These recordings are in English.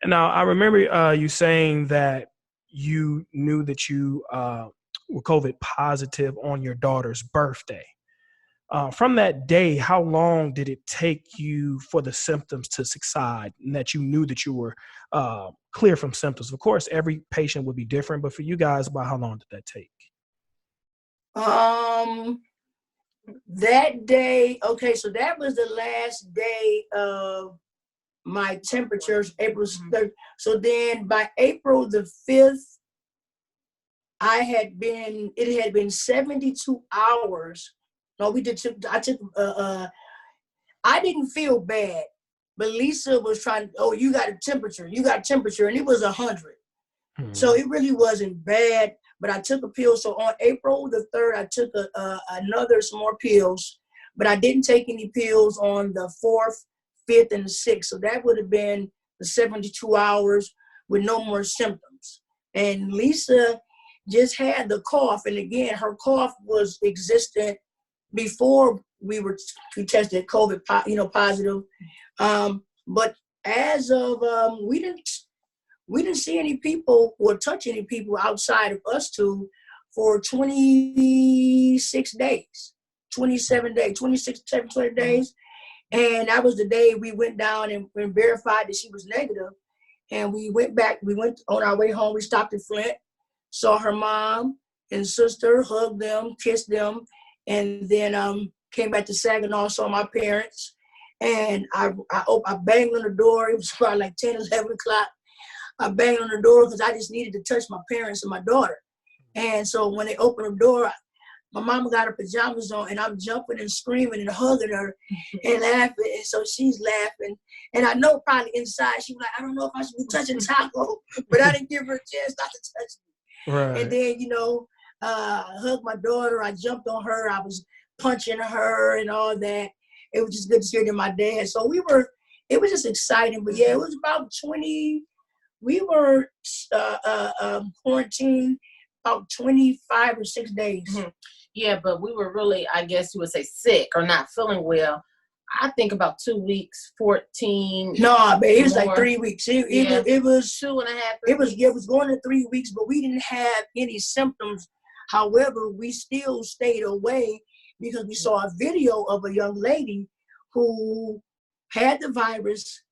Now, I remember you saying that you knew that you were COVID positive on your daughter's birthday. From that day, how long did it take you for the symptoms to subside and that you knew that you were clear from symptoms? Of course, every patient would be different, but for you guys, about how long did that take? That day, okay, so that was the last day of my temperatures, April 3rd. So then by April the 5th, it had been 72 hours. No, I didn't feel bad, but Lisa was trying, oh, you got a temperature, and it was 100. So it really wasn't bad, but I took a pill. So on April the 3rd, I took some more pills, but I didn't take any pills on the 4th, 5th, and the 6th. So that would have been the 72 hours with no more symptoms. And Lisa just had the cough. And again, her cough was existent before we tested COVID, positive. But as of, we didn't see any people or touch any people outside of us two for 26 days, 27 days, 26, 20 days. And that was the day we went down and verified that she was negative. And we went on our way home. We stopped at Flint, saw her mom and sister, hugged them, kissed them, and then came back to Saginaw, saw my parents. And I banged on the door. It was probably like 10, 11 o'clock. I banged on the door because I just needed to touch my parents and my daughter. And so when they opened the door, my mama got her pajamas on, and I'm jumping and screaming and hugging her and laughing. And so she's laughing. And I know probably inside she was like, I don't know if I should be touching Taco, but I didn't give her a chance not to touch me. Right. And then, I hugged my daughter. I jumped on her. I was punching her and all that. It was just good to see her than my dad. So it was just exciting. But yeah, it was about 20. We were quarantined about 25 or 6 days. Mm-hmm. Yeah, but we were really, I guess you would say, sick or not feeling well. I think about 2 weeks, 14. No, but it was more. Like 3 weeks. It was 2.5. It was going to 3 weeks, but we didn't have any symptoms. However, we still stayed away because we saw a video of a young lady who had the virus.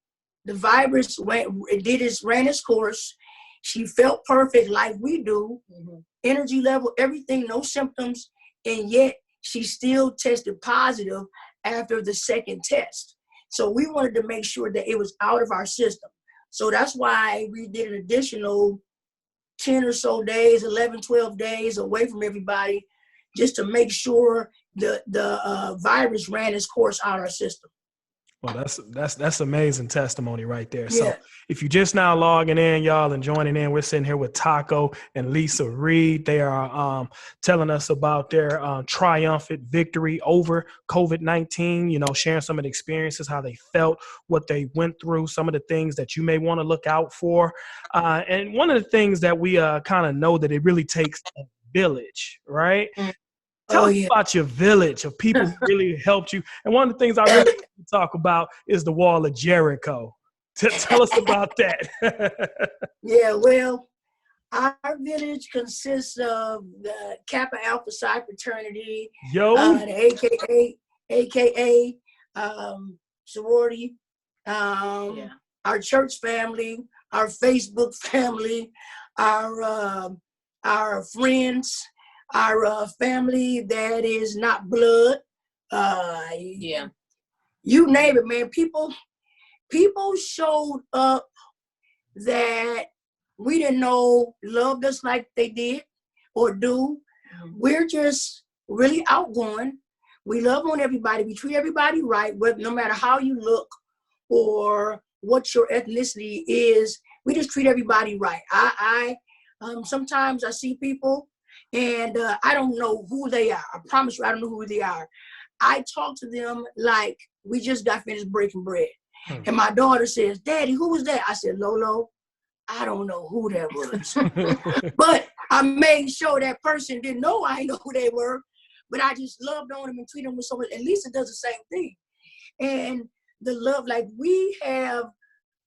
The virus ran its course. She felt perfect like we do. Mm-hmm. Energy level, everything, no symptoms. And yet she still tested positive after the second test. So we wanted to make sure that it was out of our system. So that's why we did an additional 10 or so days, 11, 12 days away from everybody, just to make sure the virus ran its course out of our system. Well, that's amazing testimony right there. Yeah. So if you're just now logging in, y'all, and joining in, we're sitting here with Taco and Lisa Reed. They are telling us about their triumphant victory over COVID-19, sharing some of the experiences, how they felt, what they went through, some of the things that you may want to look out for. And one of the things that we kind of know that it really takes a village, right? Mm-hmm. Tell us about your village of people who really helped you. And one of the things I really want to talk about is the Wall of Jericho. Tell us about that. Yeah, well, our village consists of the Kappa Alpha Psi fraternity, the AKA sorority, our church family, our Facebook family, our friends, our family that is not blood. You name it, man. People showed up that we didn't know loved us like they did or do. Mm-hmm. We're just really outgoing. We love on everybody. We treat everybody right, no matter how you look or what your ethnicity is. We just treat everybody right. I sometimes I see people and I don't know who they are. I promise you, I don't know who they are. I talk to them like we just got finished breaking bread. Hmm. And my daughter says, Daddy, who was that? I said, Lolo, I don't know who that was. But I made sure that person didn't know I know who they were. But I just loved on them and treated them with so much. And Lisa does the same thing. And the love, like we have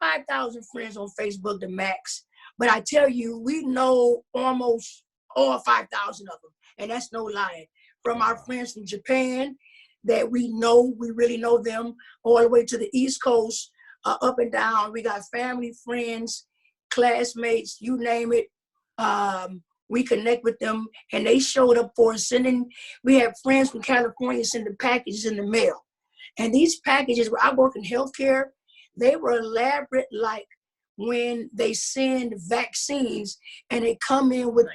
5,000 friends on Facebook, the max. But I tell you, we know almost all 5,000 of them. And that's no lying. From our friends from Japan that we really know them, all the way to the East Coast, up and down. We got family, friends, classmates, you name it. We connect with them, and they showed up for us sending. We have friends from California sending packages in the mail. And these packages, where I work in healthcare, they were elaborate, like when they send vaccines and they come in with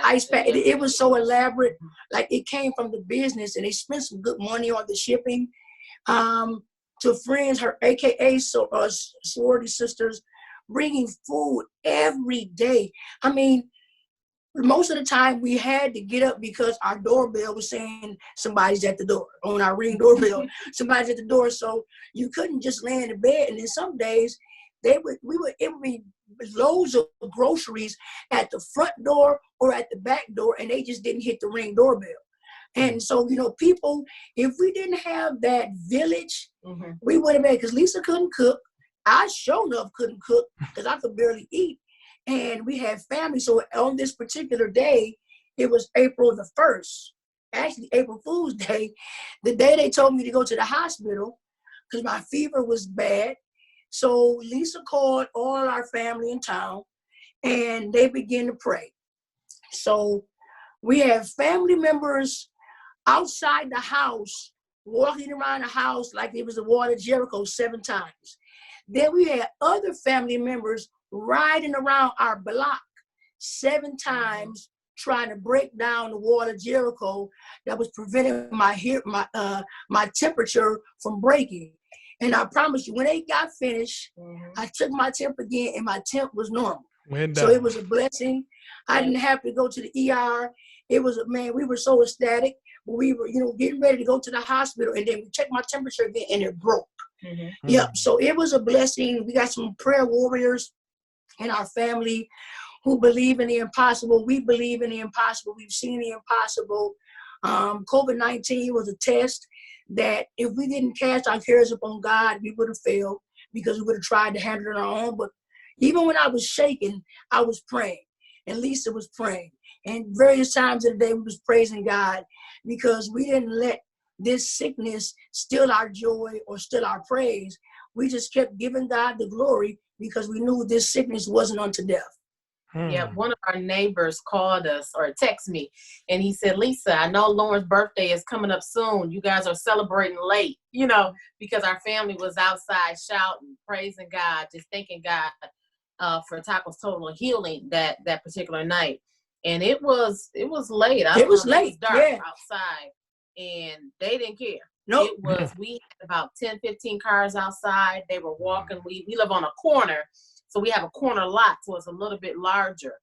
ice pack. It was so elaborate, like it came from the business, and they spent some good money on the shipping. To friends, her AKA sorority sisters, bringing food every day. I mean, most of the time we had to get up because our doorbell was saying somebody's at the door. On our Ring doorbell, somebody's at the door. So you couldn't just lay in the bed. And then some days it would be loads of groceries at the front door or at the back door, and they just didn't hit the Ring doorbell. And so, people, if we didn't have that village, we would have had, because Lisa couldn't cook. I sure enough couldn't cook because I could barely eat. And we had family. So on this particular day, it was April the 1st, actually April Fool's Day, the day they told me to go to the hospital because my fever was bad. So Lisa called all our family in town, and they began to pray. So we have family members outside the house, walking around the house like it was the wall of Jericho 7 times. Then we had other family members riding around our block 7 times, trying to break down the wall of Jericho that was preventing my temperature from breaking. And I promise you, when they got finished, I took my temp again, and my temp was normal. So it was a blessing. I didn't have to go to the ER. It was, we were so ecstatic. We were, getting ready to go to the hospital, and then we checked my temperature again, and it broke. Yep. So it was a blessing. We got some prayer warriors in our family who believe in the impossible. We believe in the impossible. We've seen the impossible. COVID-19 was a test that if we didn't cast our cares upon God, we would have failed because we would have tried to handle it on our own. But even when I was shaking, I was praying, and Lisa was praying. And various times of the day, we was praising God because we didn't let this sickness steal our joy or steal our praise. We just kept giving God the glory because we knew this sickness wasn't unto death. Yeah, one of our neighbors called us or texted me, and he said, Lisa, I know Lauren's birthday is coming up soon. You guys are celebrating late, because our family was outside shouting, praising God, just thanking God for Taco's total healing that particular night. And it was late. It was late. It was dark outside, and they didn't care. Nope. It was, we had about 10, 15 cars outside. They were walking. We live on a corner, so we have a corner lot, so it's a little bit larger.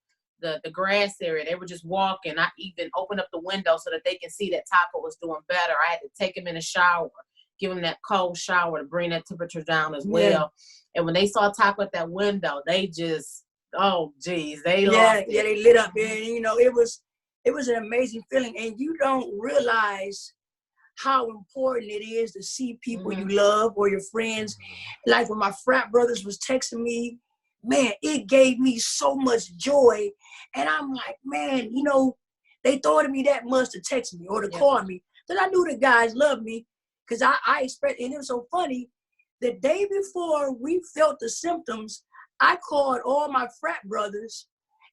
The grass area, they were just walking. I even opened up the window so that they can see that Taco was doing better. I had to take him in a shower, give him that cold shower to bring that temperature down as well. And when they saw Taco at that window, they just, oh geez, they lost it. Yeah, they lit up. And it was an amazing feeling, and you don't realize how important it is to see people you love or your friends. Like when my frat brothers was texting me, man, it gave me so much joy. And I'm like, man, they thought of me that much to text me or to call me. Then I knew the guys loved me because I expect, and it was so funny. The day before we felt the symptoms, I called all my frat brothers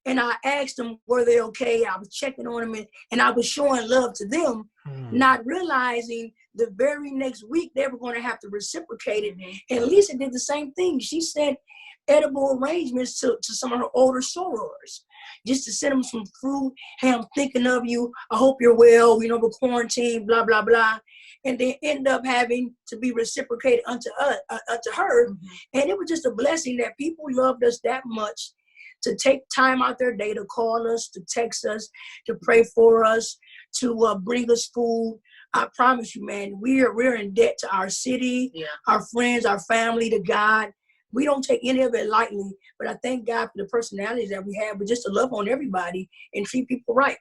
and I asked them, were they okay? I was checking on them and I was showing love to them, not realizing the very next week they were going to have to reciprocate it. And Lisa did the same thing. She sent edible arrangements to some of her older sorors, just to send them some fruit. Hey, I'm thinking of you. I hope you're well. We're quarantined, blah, blah, blah. And they end up having to be reciprocated unto her. And it was just a blessing that people loved us that much to take time out their day to call us, to text us, to pray for us, to bring us food. I promise you, man, we're in debt to our city, our friends, our family, to God. We don't take any of it lightly, but I thank God for the personalities that we have, but just to love on everybody and treat people right.